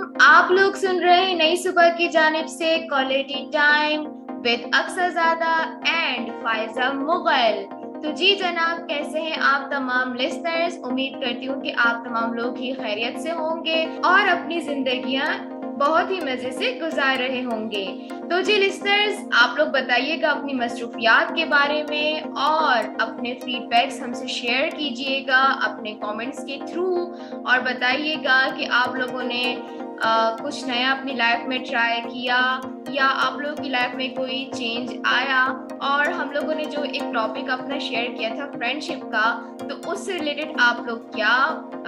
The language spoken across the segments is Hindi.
आप लोग सुन रहे हैं नई सुबह की जानिब से क्वालिटी टाइम विद अक्सरज़ादा एंड फायजा मुगल। तो जी जनाब, कैसे हैं आप तमाम लिसनर्स। उम्मीद करती हूँ कि आप तमाम लोग ही खैरियत से होंगे और अपनी जिंदगियां बहुत ही मजे से गुजार रहे होंगे। तो जी लिसनर्स, आप लोग बताइएगा अपनी मसरूफियात के बारे में और अपने फीडबैक्स हमसे शेयर कीजिएगा अपने कमेंट्स के थ्रू, और बताइएगा कि आप लोगों ने कुछ नया अपनी लाइफ में ट्राई किया या आप लोगों की लाइफ में कोई चेंज आया। और हम लोगों ने जो एक टॉपिक अपना शेयर किया था फ्रेंडशिप का, तो उससे रिलेटेड आप लोग क्या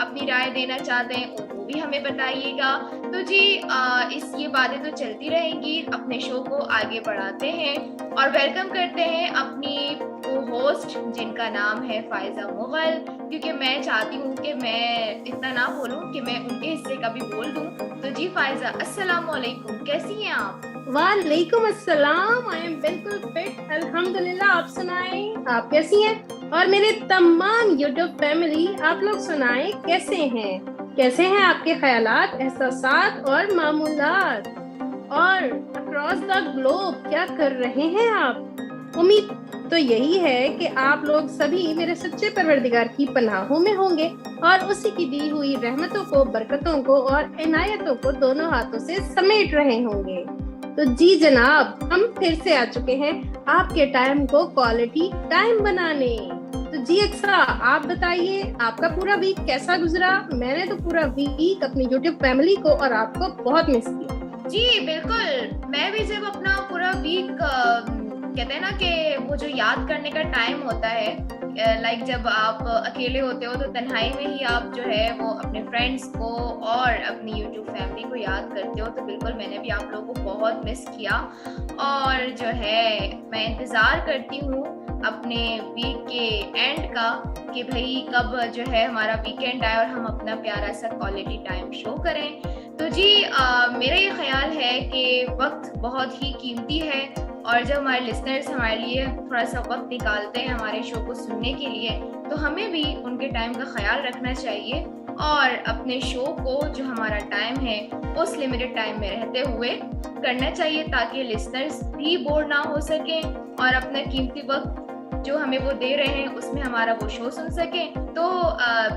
अपनी राय देना चाहते हैं वो भी हमें बताइएगा। तो जी ये बातें तो चलती रहेंगी, अपने शो को आगे बढ़ाते हैं और वेलकम करते हैं अपनी को होस्ट जिनका नाम है फायजा मुगल, क्योंकि मैं चाहती हूँ कि मैं इतना ना बोलूँ कि मैं उनके हिस्से का भी बोल दूँ। तो जी फायजा, अस्सलाम वालेकुम, कैसी हैं आप? वालेकुम अस्सलाम, आई एम बिल्कुल फिट अल्हम्दुलिल्लाह। आप सुनाएं, आप कैसी हैं? और मेरे तमाम यूट्यूब फैमिली, आप लोग सुनाएं कैसे हैं? कैसे हैं आपके ख्यालात, एहसासात और मामूलात? और अक्रॉस द ग्लोब क्या कर रहे हैं आप? उम्मीद तो यही है कि आप लोग सभी मेरे सच्चे परवरदिगार की पनाहों में होंगे और उसी की दी हुई रहमतों को, बरकतों को और इनायतों को दोनों हाथों से समेट रहे होंगे। तो जी जनाब, हम फिर से आ चुके हैं आपके टाइम को क्वालिटी टाइम बनाने। तो जी अक्सा, आप बताइए आपका पूरा वीक कैसा गुजरा? मैंने तो पूरा वीक अपनी यूट्यूब फैमिली को और आपको बहुत मिस किया। जी बिल्कुल, मैं भी जब अपना पूरा वीक कहते हैं ना कि वो जो याद करने का टाइम होता है, लाइक जब आप अकेले होते हो तो तन्हाई में ही आप जो है वो अपने फ्रेंड्स को और अपनी यूट्यूब फैमिली को याद करते हो। तो बिल्कुल मैंने भी आप लोगों को बहुत मिस किया और जो है मैं इंतज़ार करती हूँ अपने वीक के एंड का कि भाई कब जो है हमारा वीकेंड आए और हम अपना प्यारा सा क्वालिटी टाइम शो करें। तो जी मेरा ये ख्याल है कि वक्त बहुत ही कीमती है और जब हमारे लिसनर्स हमारे लिए थोड़ा सा वक्त निकालते हैं हमारे शो को सुनने के लिए, तो हमें भी उनके टाइम का ख्याल रखना चाहिए और अपने शो को जो हमारा टाइम है उस लिमिटेड टाइम में रहते हुए करना चाहिए, ताकि लिसनर्स भी बोर ना हो सकें और अपना कीमती वक्त जो हमें वो दे रहे हैं उसमें हमारा वो शो सुन सकें। तो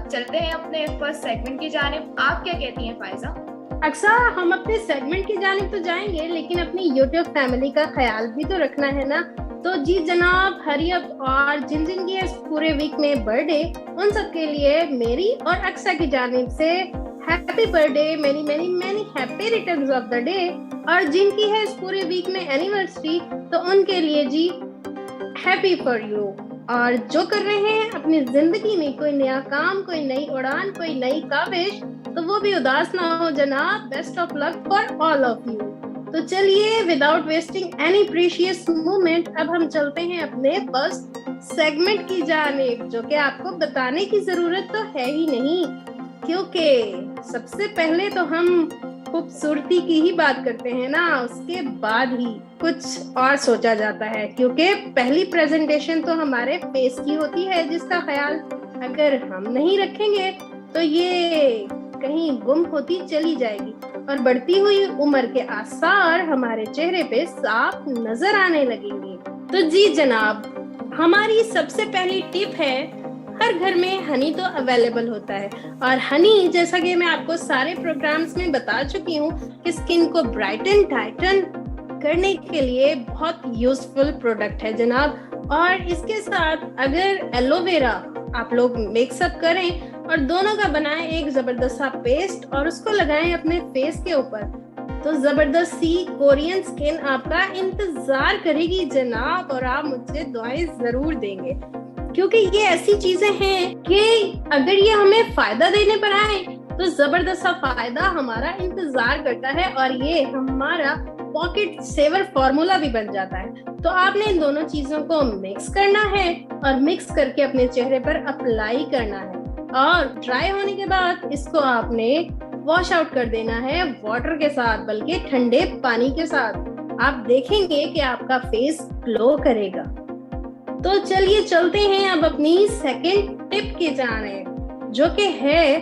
चलते हैं अपने फर्स्ट सेगमेंट की जानिब। आप क्या कहती हैं फायजा? अक्सर हम अपने सेगमेंट की जानिब तो जाएंगे, लेकिन अपनी यूट्यूब फैमिली का ख्याल भी तो रखना है ना। तो जी जनाब, हरियत और जिन जिन की इस पूरे वीक में बर्थडे, उन सब के लिए मेरी और अक्सा की जानिब से happy birthday, many many many happy returns of the day. और जिनकी है इस पूरे वीक में एनिवर्सरी, तो उनके लिए जी हैप्पी फॉर यू। और जो कर रहे हैं अपनी जिंदगी में कोई नया काम, कोई नई उड़ान, कोई नई काविश, तो वो भी उदास ना हो जनाब। Best of luck for all of you. तो चलिए without wasting any precious moment, अब हम चलते हैं अपने फर्स्ट सेगमेंट की जानिब, जो कि आपको बताने की जरूरत तो है ही नहीं, क्योंकि सबसे पहले तो हम खूबसूरती की ही बात करते हैं ना, उसके बाद ही कुछ और सोचा जाता है, क्योंकि पहली प्रेजेंटेशन तो हमारे फेस की होती है, जिसका ख्याल अगर हम नहीं रखेंगे तो ये कहीं गुम होती चली जाएगी और बढ़ती हुई उम्र के आसार हमारे चेहरे पे साफ नजर आने लगेंगे। तो जी जनाब, हमारी सबसे पहली टिप है, हर घर में हनी तो अवेलेबल होता है, और हनी, जैसा कि मैं आपको सारे प्रोग्राम्स में बता चुकी हूँ, कि स्किन को ब्राइटन टाइटन करने के लिए बहुत यूजफुल प्रोडक्ट है जनाब। और इसके साथ अगर एलोवेरा आप लोग मिक्सअप करें और दोनों का बनाएं एक जबरदस्त सा पेस्ट और उसको लगाएं अपने फेस के ऊपर, तो जबरदस्त सी कोरियन स्किन आपका इंतजार करेगी जनाब, और आप मुझसे दुआएं जरूर देंगे, क्योंकि ये ऐसी चीजें हैं कि अगर ये हमें फायदा देने पर आए तो जबरदस्त सा फायदा हमारा इंतजार करता है और ये हमारा पॉकेट सेवर फॉर्मूला भी बन जाता है। तो आपने इन दोनों चीजों को मिक्स करना है और मिक्स करके अपने चेहरे पर अप्लाई करना है, और ड्राई होने के बाद इसको आपने वॉश आउट कर देना है वाटर के साथ, बल्कि ठंडे पानी के साथ। आप देखेंगे कि आपका फेस ग्लो करेगा। तो चलिए चलते हैं अब अपनी सेकंड टिप की जानिब, जो कि है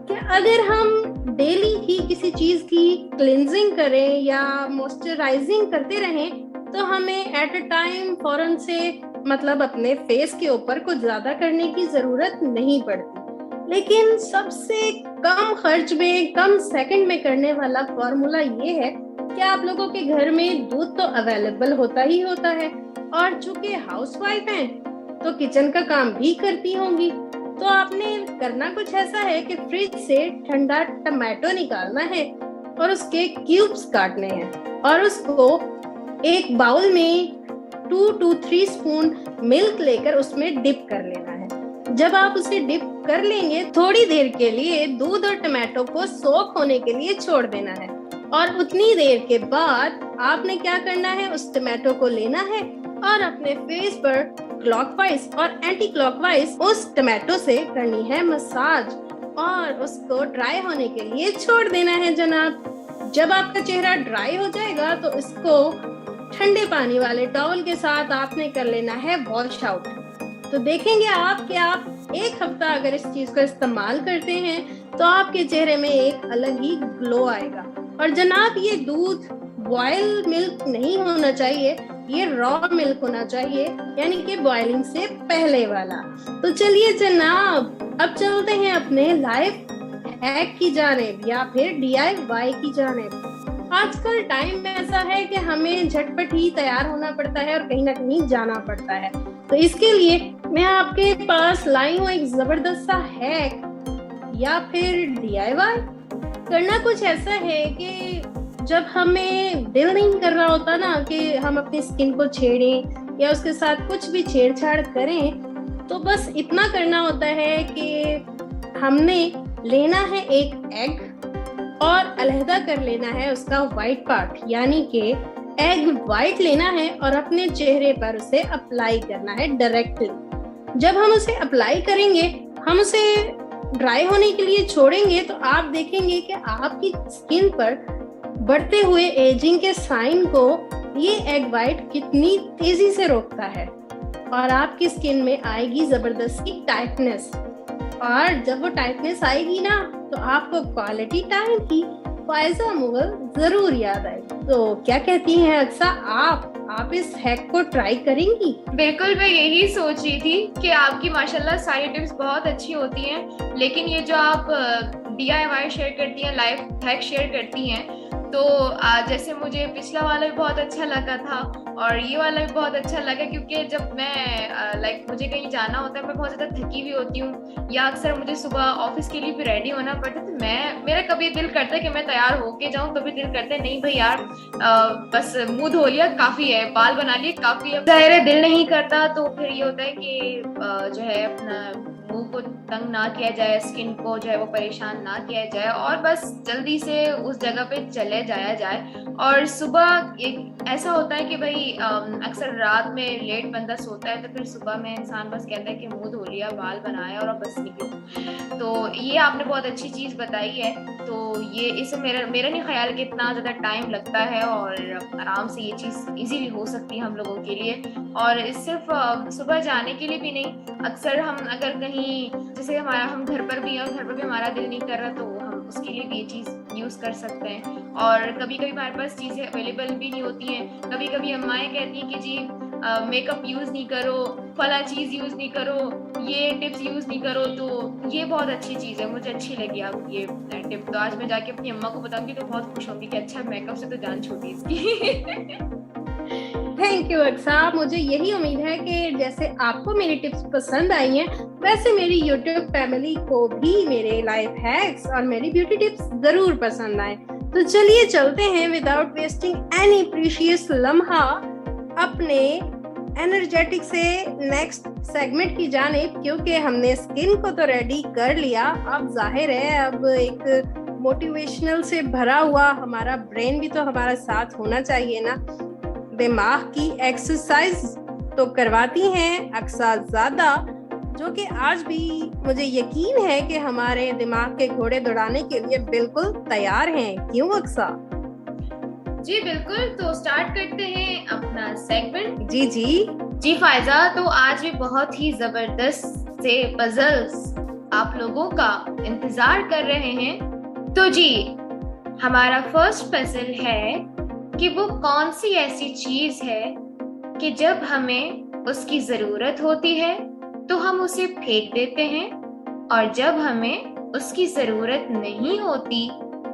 कि अगर हम डेली ही किसी चीज की क्लिनजिंग करें या मॉइस्चराइजिंग करते रहें तो हमें एट अ टाइम फौरन से मतलब अपने फेस के ऊपर कुछ ज्यादा करने की जरूरत नहीं पड़ती। लेकिन सबसे कम खर्च में कम सेकंड में करने वाला फॉर्मूला ये है कि आप लोगों के घर में दूध तो अवेलेबल होता ही होता है, और चूंकि हाउसवाइफ हैं तो किचन का काम भी करती होंगी, तो आपने करना कुछ ऐसा है कि फ्रिज से ठंडा टमाटो निकालना है और उसके क्यूब्स काटने हैं और उसको एक बाउल में 2 to 3 स्पून मिल्क लेकर उसमें डिप कर लेना है। जब आप उसे डिप कर लेंगे थोड़ी देर के लिए दूध और टमाटो को सोक होने के लिए छोड़ देना है, और उतनी देर के बाद आपने क्या करना है, उस टमाटो को लेना है और अपने फेस पर क्लॉकवाइज और एंटी क्लॉकवाइज उस टमाटो से करनी है मसाज और उसको ड्राई होने के लिए छोड़ देना है जनाब। जब आपका चेहरा ड्राई हो जाएगा तो इसको ठंडे पानी वाले टॉवल के साथ आपने कर लेना है वॉश आउट। तो देखेंगे आप कि आप एक हफ्ता अगर इस चीज का इस्तेमाल करते हैं तो आपके चेहरे में एक अलग ही ग्लो आएगा। और जनाब ये दूध बॉयल मिल्क नहीं होना चाहिए, ये रॉ मिल्क होना चाहिए, यानी कि बॉइलिंग से पहले वाला। तो चलिए जनाब अब चलते हैं अपने लाइफ हैक की जानिब या फिर DIY की जानिब। आजकल टाइम ऐसा है कि हमें झटपट ही तैयार होना पड़ता है और कहीं ना कहीं जाना पड़ता है, तो इसके लिए मैं आपके पास लाई हूँ एक जबरदस्त सा हैक या फिर DIY। करना कुछ ऐसा है कि जब हमें दिल नहीं कर रहा होता ना कि हम अपनी स्किन को छेड़ें या उसके साथ कुछ भी छेड़छाड़ करें, तो बस इतना करना होता है कि हमने लेना है एक एग और अलहदा कर लेना है उसका व्हाइट पार्ट, यानी कि एग व्हाइट लेना है और अपने चेहरे पर उसे अप्लाई करना है डायरेक्टली। जब हम उसे अप्लाई करेंगे, हम उसे ड्राई होने के लिए छोड़ेंगे, तो आप देखेंगे कि आपकी स्किन पर बढ़ते हुए एजिंग के साइन को ये एग व्हाइट कितनी तेजी से रोकता है और आपकी स्किन में आएगी जबरदस्ती टाइटनेस। और जब वो टाइटनेस आएगी ना तो आपको क्वालिटी टाइम की फायजा मुगल जरूर याद आएगी। तो क्या कहती हैं अक्सा, आप इस हैक को ट्राई करेंगी? बिल्कुल, मैं यही सोच रही थी कि आपकी माशाल्लाह सारी टिप्स बहुत अच्छी होती हैं, लेकिन ये जो आप DIY शेयर करती हैं, लाइफ हैक शेयर करती हैं, तो जैसे मुझे पिछला वाला भी बहुत अच्छा लगा था और ये वाला भी बहुत अच्छा लगा, क्योंकि जब मैं मुझे कहीं जाना होता है, मैं बहुत ज़्यादा थकी हुई होती हूँ या अक्सर मुझे सुबह ऑफिस के लिए भी रेडी होना पड़ता है, तो मेरा कभी दिल करता है कि मैं तैयार होके जाऊँ, कभी दिल करता है नहीं भाई यार बस मुंह धो लिया काफ़ी है, बाल बना लिए काफ़ी है, ज़ाहिर है दिल नहीं करता। तो फिर ये होता है कि जो है अपना मुंह को तंग ना किया जाए, स्किन को जो है वो परेशान ना किया जाए और बस जल्दी से उस जगह पे चले जाया जाए। और सुबह एक ऐसा होता है कि भाई अक्सर रात में लेट बंदा सोता है, तो फिर सुबह में इंसान बस कहता है कि मुंह धो लिया, बाल बनाया और अब बस निकलो। तो ये आपने बहुत अच्छी चीज़ बताई है। तो ये इससे मेरा नहीं ख्याल कि इतना ज़्यादा टाइम लगता है और आराम से ये चीज़ इजीली हो सकती है हम लोगों के लिए। और सिर्फ सुबह जाने के लिए भी नहीं, अक्सर हम अगर कहीं जैसे हम घर पर भी हैं और घर पर भी हमारा दिल नहीं कर रहा, तो हम उसके लिए भी ये चीज़ यूज़ कर सकते हैं। और कभी कभी हमारे पास चीज़ें अवेलेबल भी नहीं होती हैं, कभी कभी अम्माएँ कहती हैं कि जी मेकअप यूज़ नहीं करो, फला चीज़ यूज़ नहीं करो, ये टिप्स यूज़ नहीं करो। तो ये बहुत अच्छी चीज़ है, मुझे अच्छी लगी आप ये टिप। तो आज मैं जाके अपनी अम्मा को बताऊंगी तो बहुत खुश होंगी कि अच्छा मेकअप से तो जान छूटी इसकी। थैंक यू अक्सा, मुझे यही उम्मीद है कि जैसे आपको मेरी टिप्स पसंद आई हैं, वैसे मेरी यूट्यूब फैमिली को भी मेरे लाइफ हैक्स और मेरी ब्यूटी टिप्स जरूर पसंद आए। तो चलिए चलते हैं विदाउट वेस्टिंग एनी प्रीशियस लम्हा अपने एनर्जेटिक से नेक्स्ट सेगमेंट की जानिब, क्योंकि हमने स्किन को तो रेडी कर लिया, अब जाहिर है अब एक मोटिवेशनल से भरा हुआ हमारा ब्रेन भी तो हमारा साथ होना चाहिए ना। दिमाग की एक्सरसाइज तो करवाती हैं अक्सा ज़ादा, जो कि आज भी मुझे यकीन है कि हमारे दिमाग के घोड़े दौड़ाने के लिए बिल्कुल तैयार हैं। क्यों अक्सा? जी बिल्कुल, तो स्टार्ट करते हैं अपना सेगमेंट। जी फायजा, तो आज भी बहुत ही जबरदस्त से पजल्स आप लोगों का इंतजार कर रहे हैं। तो जी, हमारा फर्स्ट पजल है कि वो कौन सी ऐसी चीज है कि जब हमें उसकी जरूरत होती है तो हम उसे फेंक देते हैं, और जब हमें उसकी जरूरत नहीं होती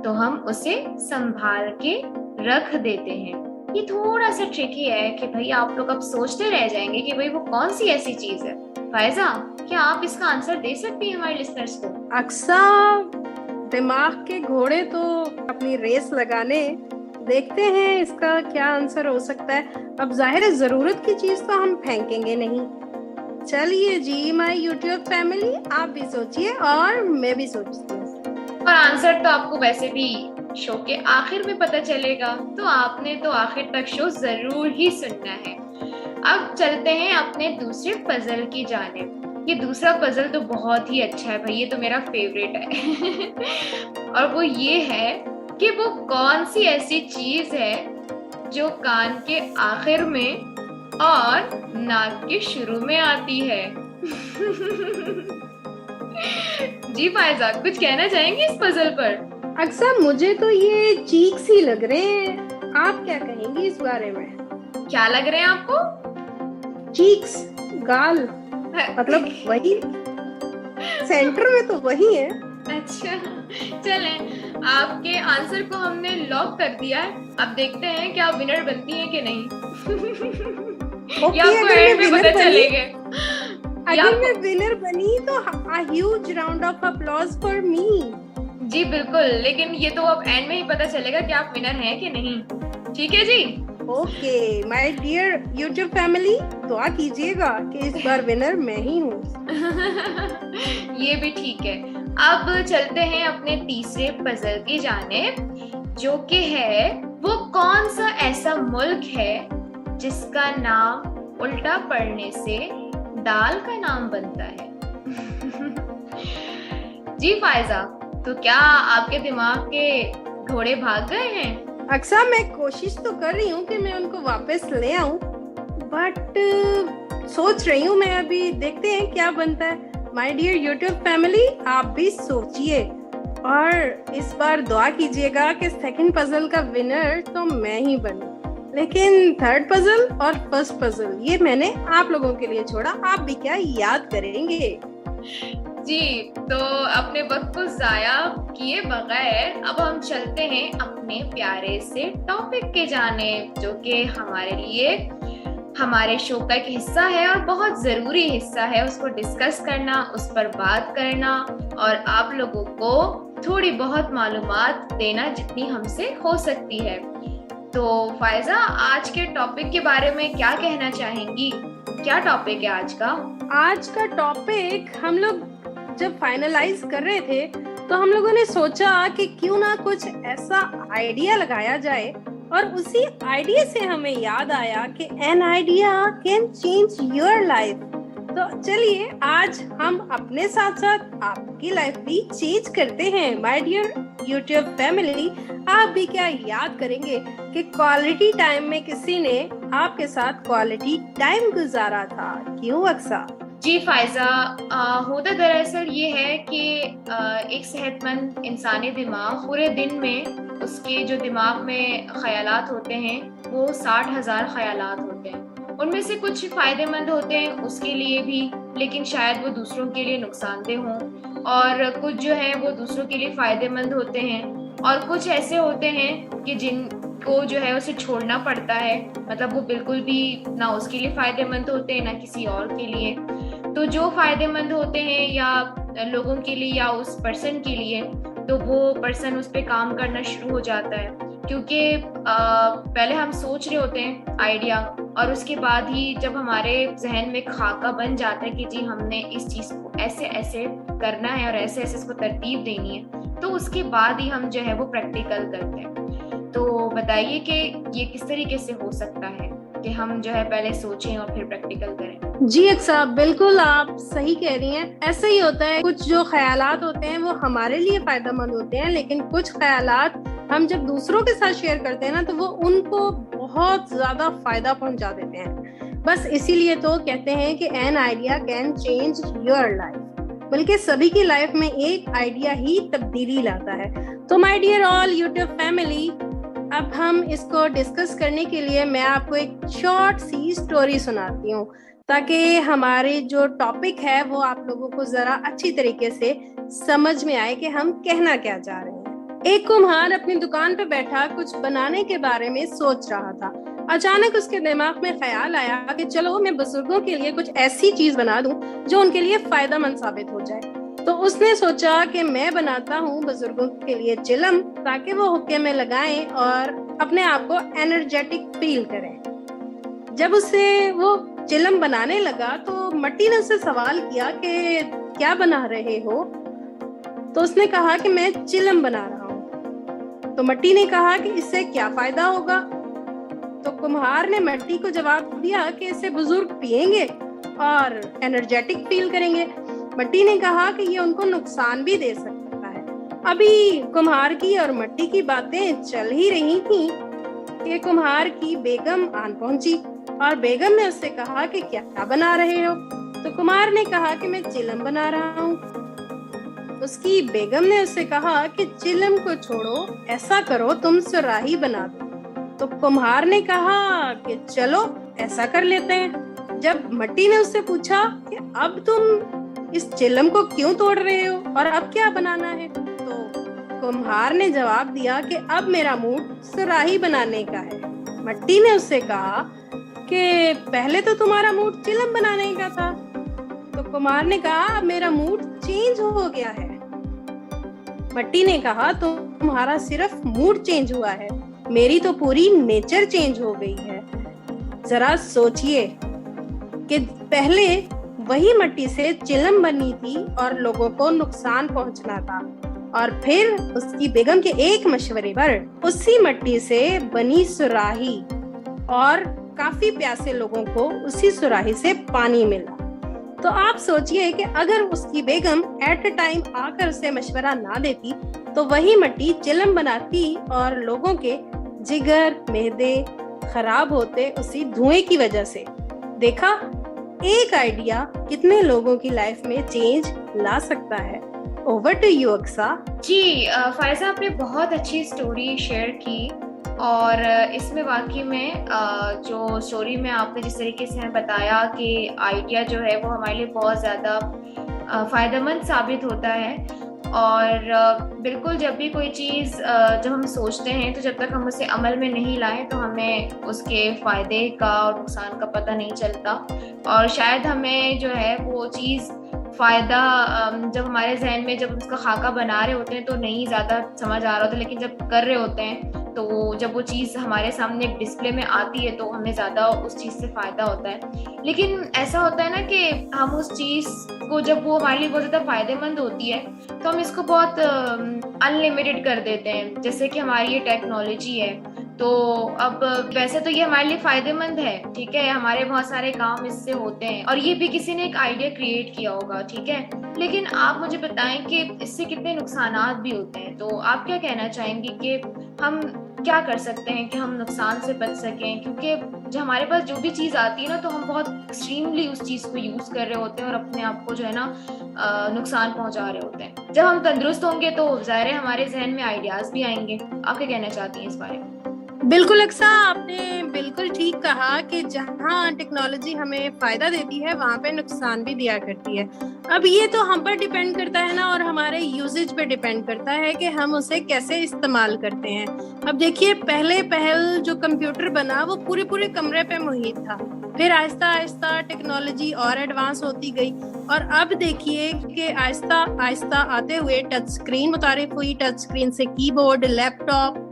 तो हम उसे संभाल के रख देते हैं। ये थोड़ा सा ट्रिकी है कि भाई आप लोग अब सोचते रह जाएंगे कि भाई वो कौन सी ऐसी चीज है। फायजा, क्या आप इसका आंसर दे सकती हैं हमारे लिसनर्स को? अक्सर दिमाग के घोड़े तो अपनी रेस लगाने, देखते हैं इसका क्या आंसर हो सकता है। अब जाहिर है जरूरत की चीज तो हम फेंकेंगे नहीं। चलिए जी माय यूट्यूब फैमिली, आप भी सोचिए और मैं भी सोचती हूँ। और आंसर तो आपको वैसे भी शो के आखिर में पता चलेगा, तो आपने तो आखिर तक शो जरूर ही सुनना है। अब चलते हैं अपने दूसरे पजल की जानिब। ये दूसरा पजल तो बहुत ही अच्छा है भाई, ये तो मेरा फेवरेट है। और वो ये है कि वो कौन सी ऐसी चीज है जो कान के आखिर में और नाक के शुरू में आती है। जी फायजा, कुछ कहना चाहेंगे इस पजल पर? अक्सर मुझे तो ये चीक्स ही लग रहे हैं, आप क्या कहेंगी इस बारे में? क्या लग रहे हैं आपको? चीक्स, गाल, मतलब वही सेंटर में तो वही है। अच्छा, चलें, आपके आंसर को हमने लॉक कर दिया है। अब देखते हैं कि आप विनर बनती हैं कि नहीं। Okay, या आपको एंड में पता चलेगा। अगर मैं विनर बनी तो a huge round of applause for me। जी बिल्कुल, लेकिन ये तो अब एंड में ही पता चलेगा कि आप विनर हैं कि नहीं। ठीक है जी? Okay my dear YouTube family, दुआ कीजिएगा कि इस बार विनर मैं ही हूँ। ये भी ठीक है। अब चलते हैं अपने तीसरे पजल की जानिब, जो कि है वो कौन सा ऐसा मुल्क है जिसका नाम उल्टा पढ़ने से दाल का नाम बनता है। जी फायजा, तो क्या आपके दिमाग के घोड़े भाग गए हैं? अक्सर मैं कोशिश तो कर रही हूँ कि मैं उनको वापस ले आऊं, बट सोच रही हूँ मैं अभी, देखते हैं क्या बनता है। माय डियर यूट्यूब फैमिली, आप भी सोचिए और इस बार दुआ कीजिएगा कि सेकंड पजल का विनर तो मैं ही बनूं, लेकिन थर्ड पजल और फर्स्ट पजल ये मैंने आप लोगों के लिए छोड़ा, आप भी क्या याद करेंगे। जी, तो अपने वक्त को जाया किए बगैर अब हम चलते हैं अपने प्यारे से टॉपिक के जानिब, जो कि हमारे लिए हमारे शो का एक हिस्सा है और बहुत जरूरी हिस्सा है। उसको डिस्कस करना, उस पर बात करना और आप लोगों को थोड़ी बहुत मालूमात देना जितनी हमसे हो सकती है। तो फायजा, आज के टॉपिक के बारे में क्या कहना चाहेंगी? क्या टॉपिक है आज का? आज का टॉपिक हम लोग जब फाइनलाइज कर रहे थे तो हम लोगों ने सोचा कि क्यों ना कुछ ऐसा आइडिया लगाया जाए, और उसी आइडिया से हमें याद आया कि an idea can change your life. तो चलिए आज हम अपने साथ साथ आपकी लाइफ भी चेंज करते हैं। माय डियर यूट्यूब फैमिली, आप भी क्या याद करेंगे कि क्वालिटी टाइम में किसी ने आपके साथ क्वालिटी टाइम गुजारा था, क्यों अक्सा? जी फायजा, होता दरअसल ये है कि एक सेहतमंद इंसानी दिमाग पूरे दिन में उसके जो दिमाग में ख्यालात होते हैं वो 60,000 ख्यालात होते हैं। उनमें से कुछ फायदेमंद होते हैं उसके लिए भी, लेकिन शायद वो दूसरों के लिए नुकसानदेह हों, और कुछ जो है वो दूसरों के लिए फायदेमंद होते हैं, और कुछ ऐसे होते हैं कि जिनको जो है उसे छोड़ना पड़ता है, मतलब वो बिल्कुल भी ना उसके लिए फायदेमंद होते हैं ना किसी और के लिए। तो जो फायदेमंद होते हैं या लोगों के लिए या उस पर्सन के लिए, तो वो पर्सन उस पे काम करना शुरू हो जाता है, क्योंकि पहले हम सोच रहे होते हैं आइडिया, और उसके बाद ही जब हमारे जहन में खाका बन जाता है कि जी हमने इस चीज को ऐसे ऐसे करना है और ऐसे ऐसे इसको तरतीब देनी है, तो उसके बाद ही हम जो है वो प्रैक्टिकल करते हैं। तो बताइए कि ये किस तरीके से हो सकता है कि हम जो है पहले सोचें और फिर प्रैक्टिकल करें। जी अक्सा, बिल्कुल आप सही कह रही हैं। ऐसा ही होता है, कुछ जो ख्यालात होते हैं वो हमारे लिए फायदेमंद होते हैं, लेकिन कुछ ख्यालात हम जब दूसरों के साथ शेयर करते हैं ना तो वो उनको बहुत ज्यादा फायदा पहुंचा देते हैं। बस इसीलिए तो कहते हैं कि an idea can change your life. बल्कि सभी की लाइफ में एक आइडिया ही तब्दीली लाता है। तो my dear all YouTube family, अब हम इसको डिस्कस करने के लिए मैं आपको एक शॉर्ट सी स्टोरी सुनाती हूँ, ताकि हमारे जो टॉपिक है वो आप लोगों को जरा अच्छी तरीके से समझ में आए कि हम कहना क्या चाह रहे हैं। एक कुम्हार अपनी दुकान पे बैठा कुछ बनाने के बारे में सोच रहा था। अचानक उसके दिमाग में ख्याल आया कि चलो मैं बुजुर्गों के लिए कुछ ऐसी चीज बना दूं जो उनके लिए फायदेमंद साबित हो जाए। तो उसने सोचा कि मैं बनाता हूँ बुजुर्गों के लिए चिलम, ताकि वो हुक्के में लगाएं और अपने आप को एनर्जेटिक फील करें। जब उससे वो चिलम बनाने लगा तो मट्टी ने उससे सवाल किया कि क्या बना रहे हो? तो उसने कहा कि मैं चिलम बना रहा हूँ। तो मट्टी ने कहा कि इससे क्या फायदा होगा? तो कुम्हार ने मट्टी को जवाब दिया कि इसे बुजुर्ग पिएंगे और एनर्जेटिक फील करेंगे। मट्टी ने कहा कि ये उनको नुकसान भी दे सकता है। अभी कुम्हार की और मट्टी की बातें चल ही रही थी कि कुम्हार की बेगम आन पहुंची और बेगम ने उससे कहा कि क्या बना रहे हो? तो कुम्हार ने कहा कि मैं चिलम बना रहा हूँ। उसकी बेगम ने उससे कहा कि चिलम को छोड़ो, ऐसा करो तुम सुराही बना दो। तो कुम्हार ने कहा कि चलो ऐसा कर लेते हैं। जब मट्टी ने उससे पूछा कि अब तुम इस चिलम को क्यों तोड़ रहे हो और अब क्या बनाना है, तो कुम्हार ने जवाब दिया कि अब मेरा मूड सुराही बनाने का है। मट्टी ने उससे कहा कि पहले तो तुम्हारा मूड चिलम बनाने का था। तो कुम्हार ने कहा अब मेरा मूड चेंज हो गया है। मट्टी ने कहा तुम्हारा सिर्फ मूड चेंज हुआ है, मेरी तो पूरी नेचर चेंज हो गई है। जरा सोचिए कि पहले वही मट्टी से चिलम बनी थी और लोगों को नुकसान पहुंचना था, और फिर उसकी बेगम के एक मशवरे पर उसी मट्टी से बनी सुराही और काफी प्यासे लोगों को उसी सुराही से पानी मिला। तो आप सोचिए कि अगर उसकी बेगम एट अ टाइम आकर उसे मशवरा ना देती तो वही मट्टी चिलम बनाती और लोगों के जिगर मेदे खराब होते उसी धुएं की वजह से। देखा, एक आइडिया कितने लोगों की लाइफ में चेंज ला सकता है। Over to you Aqsa. जी फायजा, आपने बहुत अच्छी स्टोरी शेयर की और इसमें वाकई में जो स्टोरी में आपने जिस तरीके से हमें बताया कि आइडिया जो है वो हमारे लिए बहुत ज़्यादा फ़ायदेमंद साबित होता है। और बिल्कुल जब भी कोई चीज़ जब हम सोचते हैं तो जब तक हम उसे अमल में नहीं लाएं तो हमें उसके फ़ायदे का और नुकसान का पता नहीं चलता, और शायद हमें जो है वो चीज़ फ़ायदा जब हमारे जहन में जब उसका खाका बना रहे होते हैं तो नहीं ज़्यादा समझ आ रहा होता, लेकिन जब कर रहे होते हैं तो जब वो चीज़ हमारे सामने डिस्प्ले में आती है तो हमें ज़्यादा उस चीज़ से फ़ायदा होता है। लेकिन ऐसा होता है ना कि हम उस चीज़ को जब वो हमारे लिए बहुत ज़्यादा फ़ायदेमंद होती है तो हम इसको बहुत अनलिमिटेड कर देते हैं। जैसे कि हमारी ये टेक्नोलॉजी है, तो अब वैसे तो ये हमारे लिए फ़ायदेमंद है, ठीक है, हमारे बहुत सारे काम इससे होते हैं और ये भी किसी ने एक आइडिया क्रिएट किया होगा, ठीक है। लेकिन आप मुझे बताएं कि इससे कितने नुकसानात भी होते हैं। तो आप क्या कहना चाहेंगे कि हम क्या कर सकते हैं कि हम नुकसान से बच सकें? क्योंकि जब हमारे पास जो भी चीज़ आती है ना तो हम बहुत एक्सट्रीमली उस चीज़ को यूज़ कर रहे होते हैं और अपने आप को जो है ना नुकसान पहुंचा रहे होते हैं। जब हम तंदुरुस्त होंगे तो ज़ाहिर है हमारे जहन में आइडियाज़ भी आएंगे। आप क्या कहना चाहती हैं इस बारे में? बिल्कुल अक्सा, आपने बिल्कुल ठीक कहा कि जहाँ टेक्नोलॉजी हमें फायदा देती है वहाँ पे नुकसान भी दिया करती है। अब ये तो हम पर डिपेंड करता है ना, और हमारे यूजेज पे डिपेंड करता है कि हम उसे कैसे इस्तेमाल करते हैं। अब देखिए, पहल जो कंप्यूटर बना वो पूरे कमरे पे मुहित था, फिर आहिस्ता आहिस्ता टेक्नोलॉजी और एडवांस होती गई, और अब देखिए कि आहिस्ता आहिस्ता आते हुए टच स्क्रीन मुतारिफ हुई, टच स्क्रीन से कीबोर्ड, लैपटॉप,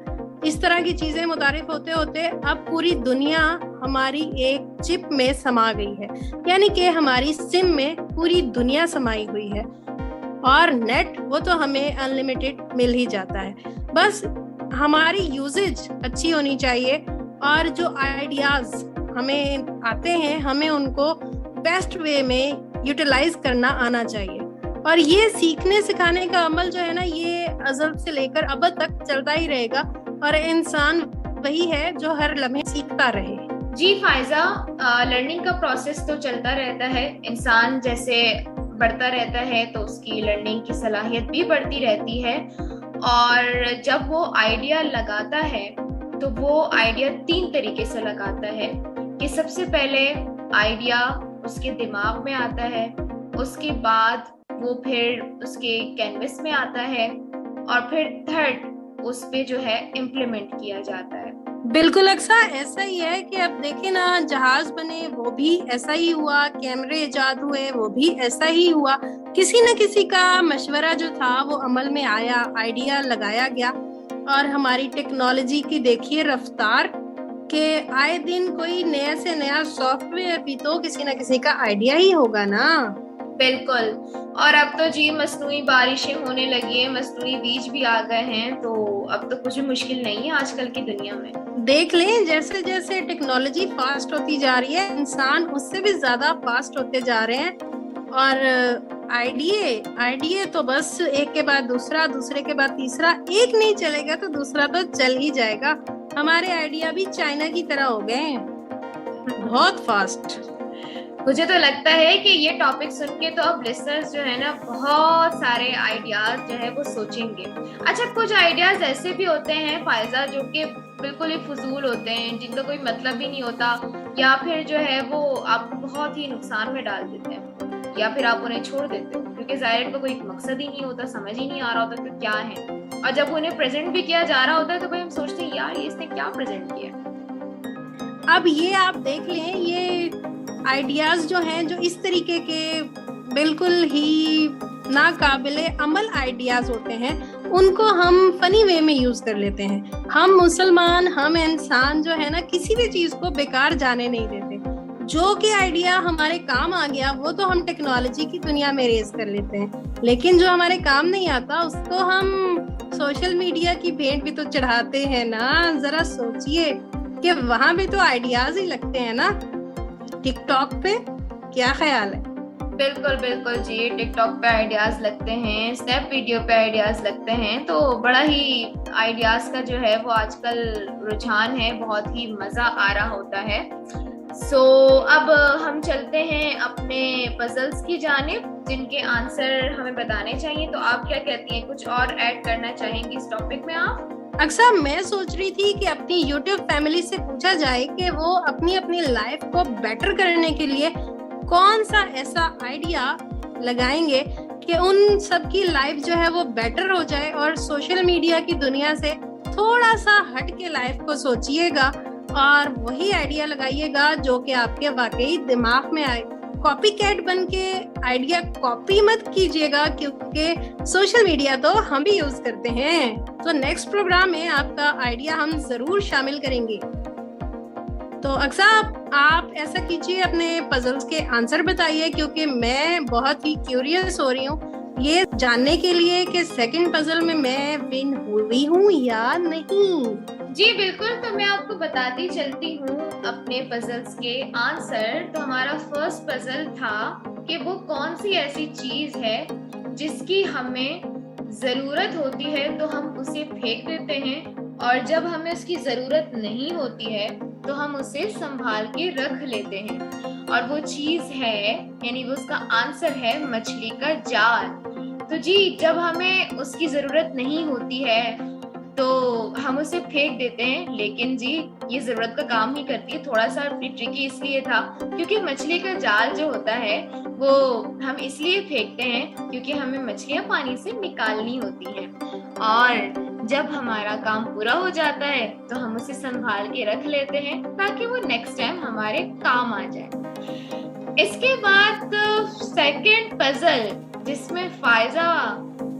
इस तरह की चीजें मुतारिफ होते होते अब पूरी दुनिया हमारी एक चिप में समा गई है, यानी कि हमारी सिम में पूरी दुनिया समाई हुई है। और नेट वो तो हमें अनलिमिटेड मिल ही जाता है, बस हमारी यूजेज अच्छी होनी चाहिए और जो आइडियाज हमें आते हैं हमें उनको बेस्ट वे में यूटिलाइज करना आना चाहिए। और ये सीखने सिखाने का अमल जो है ना, ये अज़ल से लेकर अब तक चलता ही रहेगा, और इंसान वही है जो हर लम्हे सीखता रहे। जी फायजा, लर्निंग का प्रोसेस तो चलता रहता है। इंसान जैसे बढ़ता रहता है तो उसकी लर्निंग की सलाहियत भी बढ़ती रहती है। और जब वो आइडिया लगाता है तो वो आइडिया 3 तरीके से लगाता है कि सबसे पहले आइडिया उसके दिमाग में आता है, उसके बाद वो फिर उसके कैनवस में आता है, और फिर थर्ड उस पे जो है इम्प्लीमेंट किया जाता है। बिल्कुल अक्सा, ऐसा ही है कि अब देखे ना, जहाज बने वो भी ऐसा ही हुआ, कैमरे इजाद हुए वो भी ऐसा ही हुआ। किसी न किसी का मशवरा जो था वो अमल में आया, आइडिया लगाया गया। और हमारी टेक्नोलॉजी की देखिए रफ्तार के आए दिन कोई नया से नया सॉफ्टवेयर भी तो किसी न किसी का आइडिया ही होगा ना। बिल्कुल। और अब तो जी मसनूई बारिशें होने लगी है, मसनूई बीज भी आ गए हैं, तो अब तो कुछ भी मुश्किल नहीं है आजकल की दुनिया में। देख लें, जैसे जैसे टेक्नोलॉजी फास्ट होती जा रही है, इंसान उससे भी ज्यादा फास्ट होते जा रहे हैं। और आइडिया तो बस एक के बाद दूसरा, दूसरे के बाद तीसरा, एक नहीं चलेगा तो दूसरा तो चल ही जाएगा। हमारे आइडिया भी चाइना की तरह हो गए हैं, बहुत फास्ट। मुझे तो लगता है कि ये टॉपिक सुन के तो अब लिसनर्स जो है ना बहुत सारे आइडियाज जो है वो सोचेंगे। अच्छा, कुछ आइडियाज ऐसे भी होते हैं फायजा जो कि बिल्कुल ही फजूल होते हैं, जिनका कोई मतलब ही नहीं होता, या फिर जो है वो आपको बहुत ही नुकसान में डाल देते हैं, या फिर आप उन्हें छोड़ देते हो क्योंकि जाहिर का कोई मकसद ही नहीं होता, समझ ही नहीं आ रहा होता कि क्या है। और जब उन्हें प्रेजेंट भी किया जा रहा होता है तो भाई हम सोचते हैं यार ये इसने क्या प्रेजेंट किया। अब ये आप देख लें, ये आइडियाज जो हैं, जो इस तरीके के बिल्कुल ही नाकाबिले अमल आइडियाज होते हैं, उनको हम फनी वे में यूज कर लेते हैं। हम मुसलमान, हम इंसान जो है ना, किसी भी चीज को बेकार जाने नहीं देते। जो कि आइडिया हमारे काम आ गया वो तो हम टेक्नोलॉजी की दुनिया में रेज कर लेते हैं, लेकिन जो हमारे काम नहीं आता उसको हम सोशल मीडिया की भेंट भी तो चढ़ाते हैं ना। जरा सोचिए कि वहां भी तो आइडियाज ही लगते हैं ना। टिकटॉक पे क्या ख्याल है? बिल्कुल बिल्कुल जी, टिकटॉक पे आइडियाज लगते हैं, स्नैप वीडियो पे आइडियाज लगते हैं, तो बड़ा ही आइडियाज का जो है वो आजकल रुझान है, बहुत ही मजा आ रहा होता है। अब हम चलते हैं अपने पजल्स की जानिब जिनके आंसर हमें बताने चाहिए। तो आप क्या कहती हैं, कुछ और ऐड करना चाहेंगी इस टॉपिक में आप? अक्सर मैं सोच रही थी कि अपनी YouTube फैमिली से पूछा जाए कि वो अपनी अपनी लाइफ को बेटर करने के लिए कौन सा ऐसा आइडिया लगाएंगे कि उन सब की लाइफ जो है वो बेटर हो जाए। और सोशल मीडिया की दुनिया से थोड़ा सा हट के लाइफ को सोचिएगा और वही आइडिया लगाइएगा जो कि आपके वाकई दिमाग में आए। कॉपी कैट बन के आइडिया कॉपी मत कीजिएगा, क्योंकि सोशल मीडिया तो हम भी यूज करते हैं। तो नेक्स्ट प्रोग्राम में आपका आइडिया हम जरूर शामिल करेंगे। तो अक्सर आप ऐसा कीजिए, अपने पजल्स के आंसर बताइए, क्योंकि मैं बहुत ही क्यूरियस हो रही हूँ ये जानने के लिए कि सेकंड पजल में मैं विन हुई हूँ या नहीं। जी बिल्कुल, तो मैं आपको बताती चलती हूँ अपने पजल्स के आंसर। तो हमारा फर्स्ट पजल था कि वो कौन सी ऐसी चीज है जिसकी हमें जरूरत होती है तो हम उसे फेंक देते हैं, और जब हमें उसकी जरूरत नहीं होती है तो हम उसे संभाल के रख लेते हैं। और वो चीज है, यानी वो उसका आंसर है मछली का जाल। तो जी, जब हमें उसकी जरूरत नहीं होती है तो हम उसे फेंक देते हैं, लेकिन जी ये जरूरत का काम ही करती है। थोड़ा सा ट्रिकी इसलिए था क्योंकि मछली का जाल जो होता है वो हम इसलिए फेंकते हैं क्योंकि हमें मछलियां पानी से निकालनी होती हैं, और जब हमारा काम पूरा हो जाता है तो हम उसे संभाल के रख लेते हैं ताकि वो नेक्स्ट टाइम हमारे काम आ जाए। इसके बाद सेकंड पजल जिसमें फायजा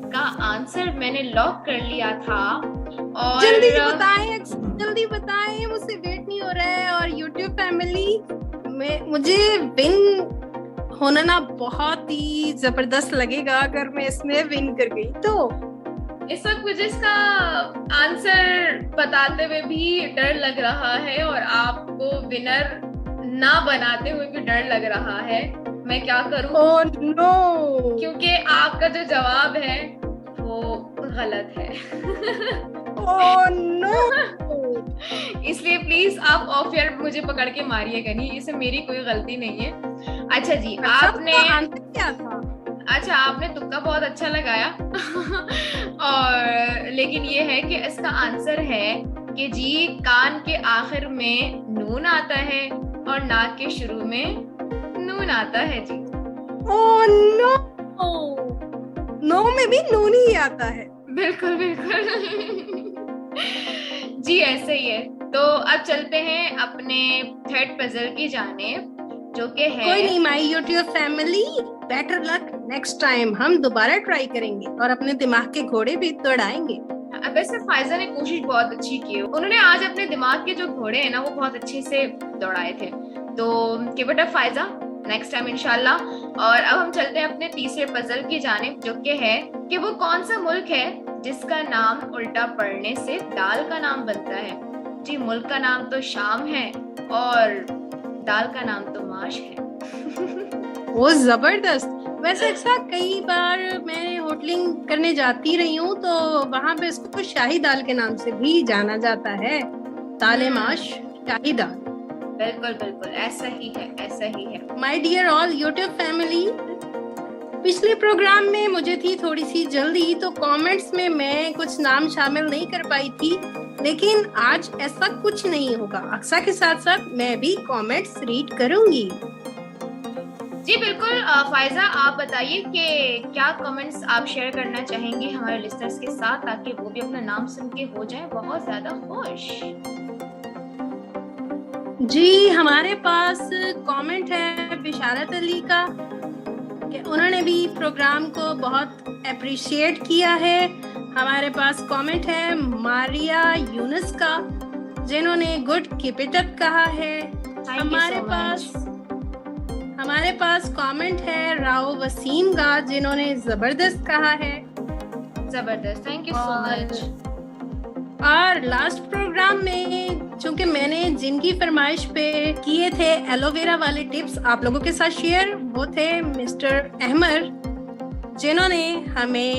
का आंसर मैंने लॉक कर लिया था, और जल्दी बताएं, मुझसे वेट नहीं हो रहा है। और YouTube फैमिली में मुझे विन होना ना बहुत ही जबरदस्त लगेगा अगर मैं इसमें विन कर गई तो। इस वक्त मुझे इसका आंसर बताते हुए भी डर लग रहा है और आपको विनर ना बनाते हुए भी डर लग रहा है। मैं क्या करूं? ओह नो, क्योंकि आपका जो जवाब है वो गलत है। Oh no. इसलिए प्लीज आप ऑफ एयर मुझे पकड़ के मारिएगा नहीं, इससे मेरी कोई गलती नहीं है। अच्छा जी, आपने आंसर क्या था? अच्छा, आपने तुक्का बहुत अच्छा लगाया। और लेकिन ये है कि इसका आंसर है कि जी कान के आखिर में नून आता है और नाक के शुरू में नून आता है जी। ओह नो, नो में भी नून ही आता है। बिल्कुल बिल्कुल। जी ऐसे ही है। तो अब चलते हैं अपने थर्ड पजल की जानिब, जो कि है कोई नहीं my YouTube family, better luck next time. हम दोबारा ट्राई करेंगे और अपने दिमाग के घोड़े भी दौड़ाएंगे। वैसे फायजा ने कोशिश बहुत अच्छी की। उन्होंने आज अपने दिमाग के जो घोड़े हैं ना वो बहुत अच्छे से दौड़ाए थे। तो keep it up Faiza, next time इंशाल्लाह। और अब हम चलते हैं अपने तीसरे पजल की जानिब, जो कि है कि वो कौन सा मुल्क है जिसका नाम उल्टा पढ़ने से दाल का नाम बनता है। जी मुल्क का नाम तो शाम है और दाल का नाम तो माश है। वो जबरदस्त। वैसे अक्सर कई बार मैं होटलिंग करने जाती रही हूँ, तो वहाँ पे इसको शाही दाल के नाम से भी जाना जाता है। दाल माश, शाही दाल। बिल्कुल बिल्कुल ऐसा ही है, ऐसा ही है। My dear all YouTube family, पिछले प्रोग्राम में मुझे थी थोड़ी सी जल्दी, तो कमेंट्स में मैं कुछ नाम शामिल नहीं कर पाई थी, लेकिन आज ऐसा कुछ नहीं होगा। अक्सा के साथ साथ मैं भी कमेंट्स रीड करूंगी। जी बिल्कुल। फायजा आप बताइए कि क्या कमेंट्स आप शेयर करना चाहेंगे हमारे लिस्टर्स के साथ, ताकि वो भी अपना नाम सुन के हो जाए बहुत ज्यादा खुश। जी हमारे पास कमेंट है बिशारत अली का कि उन्होंने भी प्रोग्राम को बहुत अप्रिशिएट किया है। हमारे पास कमेंट है मारिया यूनुस का, जिन्होंने गुड कीप इट अप कहा है। हमारे पास कमेंट है राव वसीम का, जिन्होंने जबरदस्त कहा है। जबरदस्त, थैंक यू सो मच। और लास्ट प्रोग्राम में चूंकि मैंने जिनकी फरमाइश पे किए थे एलोवेरा वाले टिप्स आप लोगों के साथ शेयर, वो थे मिस्टर अहमर, जिन्होंने हमें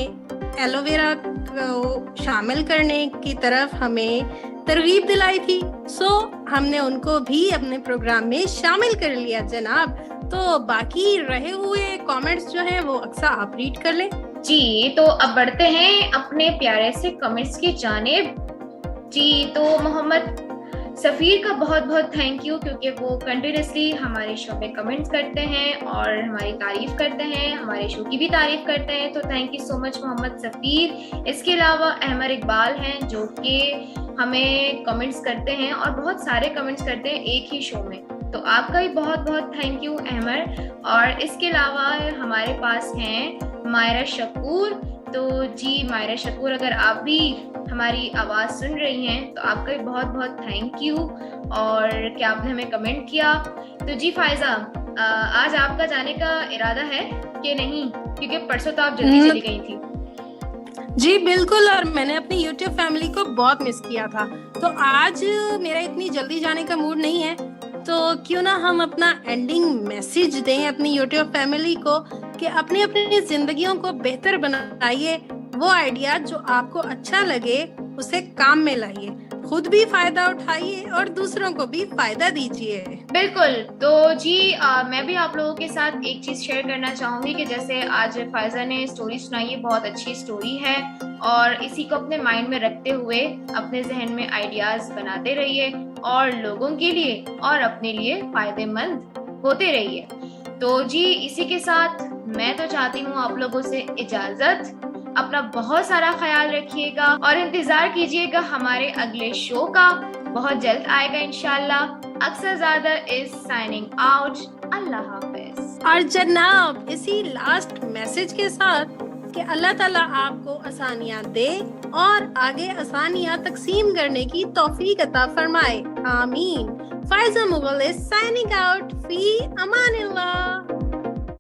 एलोवेरा को शामिल करने की तरफ हमें तरगीब दिलाई थी। सो हमने उनको भी अपने प्रोग्राम में शामिल कर लिया जनाब। तो बाकी रहे हुए कमेंट्स जो हैं वो अक्सर आप रीड कर लें। जी तो अब बढ़ते हैं अपने प्यारे से कमेंट्स की जानिब। जी तो मोहम्मद सफीर का बहुत बहुत थैंक यू, क्योंकि वो कंटिन्यूसली हमारे शो पे कमेंट्स करते हैं और हमारी तारीफ करते हैं, हमारे शो की भी तारीफ करते हैं। तो thank you so much Mohammad Safeer. इसके अलावा अहमर इकबाल हैं जो कि हमें कमेंट्स करते हैं और बहुत सारे कमेंट्स करते हैं एक ही शो में। तो आपका भी बहुत बहुत थैंक यू अहमर। और इसके अलावा हमारे पास हैं मायरा शकूर। तो जी मायरा शकूर, अगर आप भी हमारी आवाज़ सुन रही हैं तो आपका भी बहुत बहुत थैंक यू और क्या आपने हमें कमेंट किया। तो जी फायजा, आज आपका जाने का इरादा है कि नहीं, क्योंकि परसों तो आप जल्दी चली गई थी। जी बिल्कुल, और मैंने अपनी YouTube फैमिली को बहुत मिस किया था, तो आज मेरा इतनी जल्दी जाने का मूड नहीं है। तो क्यों ना हम अपना एंडिंग मैसेज दें अपनी YouTube फैमिली को कि अपनी अपनी जिंदगियों को बेहतर बनाइए। वो आइडिया जो आपको अच्छा लगे उसे काम में लाइए, खुद भी फायदा उठाइए और दूसरों को भी फायदा दीजिए। बिल्कुल। तो जी मैं भी आप लोगों के साथ एक चीज शेयर करना चाहूंगी कि जैसे आज फायजा ने स्टोरी सुनाई है, बहुत अच्छी स्टोरी है और इसी को अपने माइंड में रखते हुए अपने जहन में आइडियाज बनाते रहिए और लोगों के लिए और अपने लिए फायदेमंद होते रहिए। तो जी इसी के साथ मैं तो चाहती हूँ आप लोगों से इजाजत। अपना बहुत सारा ख्याल रखिएगा और इंतजार कीजिएगा हमारे अगले शो का, बहुत जल्द आएगा इंशाल्लाह। अक्सरज़ादा इज साइनिंग आउट। अल्लाह हाफिज। और जनाब इसी लास्ट मैसेज के साथ कि अल्लाह ताला आपको आसानियां दे और आगे आसानियां तकसीम करने की तौफीक अता फरमाए, आमीन। Faiza Mughal is signing out. फी अमानिल्लाह।